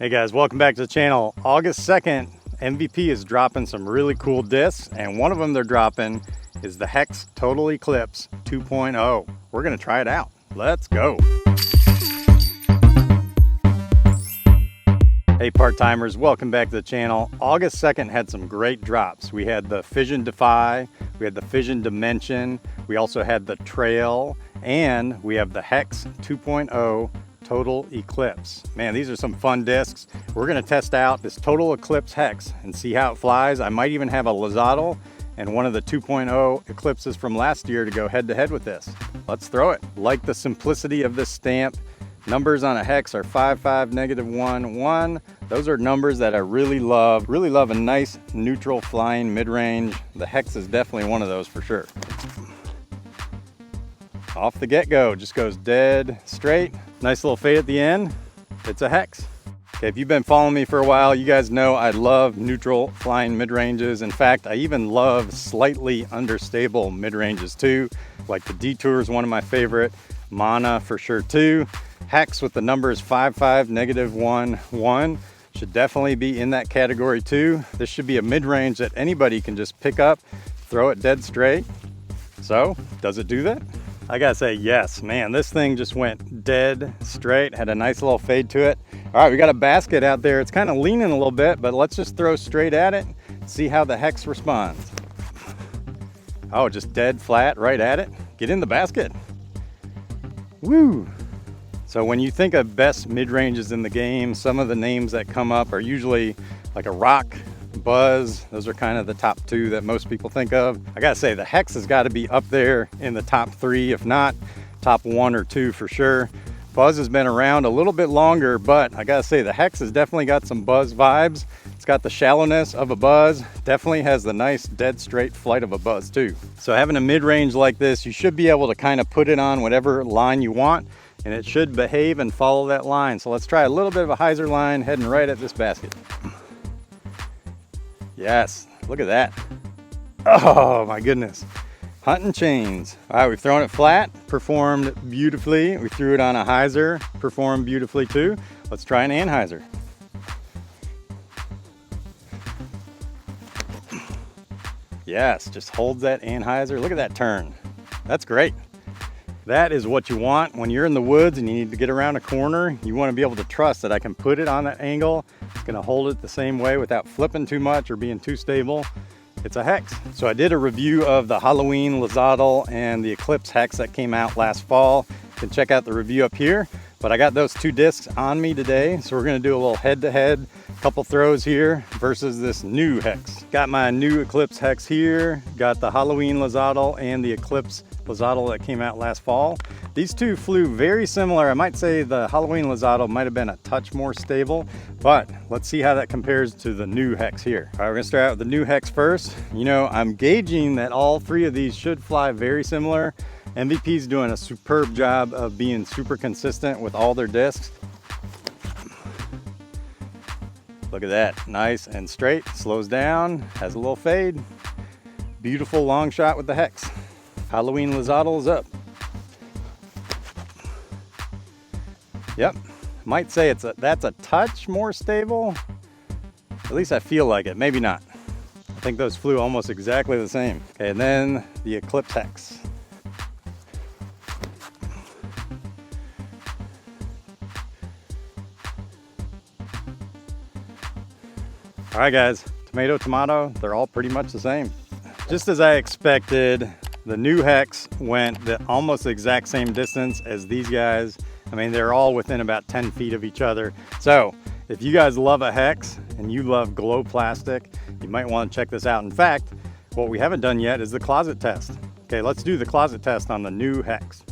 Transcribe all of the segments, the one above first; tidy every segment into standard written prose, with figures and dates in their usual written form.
Hey guys, welcome back to the channel. August 2nd, MVP is dropping some really cool discs, and one of them they're dropping is the Hex Total Eclipse 2.0. We're gonna try it out. Let's go. Hey part-timers, welcome back to the channel. August 2nd had some great drops. We had the Fission Defy, we had the Fission Dimension, we also had the Trail, and we have the Hex 2.0 Total Eclipse. Man, these are some fun discs. We're gonna test out this Total Eclipse Hex and see how it flies. I might even have a Lizottl and one of the 2.0 Eclipses from last year to go head to head with this. Let's throw it. Like the simplicity of this stamp. Numbers on a hex are 5, 5, -1, 1. Those are numbers that I really love. Really love a nice neutral flying mid-range. The Hex is definitely one of those for sure. Off the get-go, just goes dead straight. Nice little fade at the end. It's a Hex. Okay, if you've been following me for a while, you guys know I love neutral flying mid-ranges. In fact, I even love slightly understable mid-ranges too. Like the Detour is one of my favorite. Mana for sure too. Hex with the numbers 5, 5, -1, 1 should definitely be in that category too. This should be a mid-range that anybody can just pick up, throw it dead straight. So, does it do that? I gotta say yes, man, this thing just went dead straight, had a nice little fade to it. All right, we got a basket out there. It's kind of leaning a little bit, but let's just throw straight at it, see how the Hex responds. Oh, just dead flat right at it. Get in the basket. Woo! So when you think of best mid-ranges in the game, some of the names that come up are usually like a Rock, Buzz. Those are kind of the top two that most people think of. I gotta say the Hex has got to be up there in the top 3, if not top 1 or 2 for sure. Buzz has been around a little bit longer, but I gotta say the Hex has definitely got some Buzz vibes. It's got the shallowness of a Buzz, definitely has the nice dead straight flight of a Buzz too. So having a mid-range like this, you should be able to kind of put it on whatever line you want, and it should behave and follow that line. So let's try a little bit of a hyzer line heading right at this basket. Yes, look at that. Oh my goodness. Hunting chains. All right, we've thrown it flat, performed beautifully. We threw it on a hyzer, performed beautifully too. Let's try an anhyzer. Yes, just holds that anhyzer. Look at that turn. That's great. That is what you want when you're in the woods and you need to get around a corner. You want to be able to trust that I can put it on that angle. It's going to hold it the same way without flipping too much or being too stable. It's a Hex. So I did a review of the Halloween Lizottl and the Eclipse Hex that came out last fall. You can check out the review up here. But I got those two discs on me today, so we're going to do a little head-to-head, couple throws here versus this new Hex. Got my new Eclipse Hex here, got the Halloween Lizottl and the Eclipse Lizottl that came out last fall. These two flew very similar. I might say the Halloween Lizottl might have been a touch more stable, but let's see how that compares to the new Hex here. All right, we're gonna start out with the new Hex first. You know, I'm gauging that all 3 of these should fly very similar. MVP's doing a superb job of being super consistent with all their discs. Look at that, nice and straight, slows down, has a little fade. Beautiful long shot with the Hex. Halloween Lizottl is up. Yep, might say that's a touch more stable. At least I feel like it, maybe not. I think those flew almost exactly the same. Okay, and then the Eclipse Hex. All right guys, tomato, tomato, they're all pretty much the same. Just as I expected, the new Hex went the almost exact same distance as these guys. I mean, they're all within about 10 feet of each other. So if you guys love a Hex and you love glow plastic, you might want to check this out. In fact, what we haven't done yet is the closet test. Okay, let's do the closet test on the new Hex.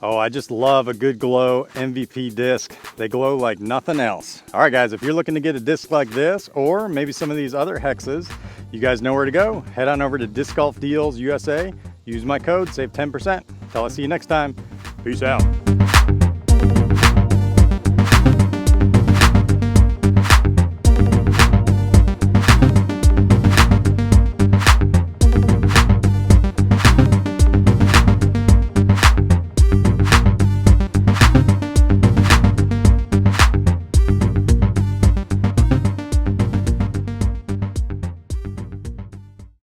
Oh, I just love a good glow MVP disc. They glow like nothing else. All right, guys, if you're looking to get a disc like this, or maybe some of these other Hexes, you guys know where to go. Head on over to Disc Golf Deals USA. Use my code, save 10%. Till I see you next time. Peace out.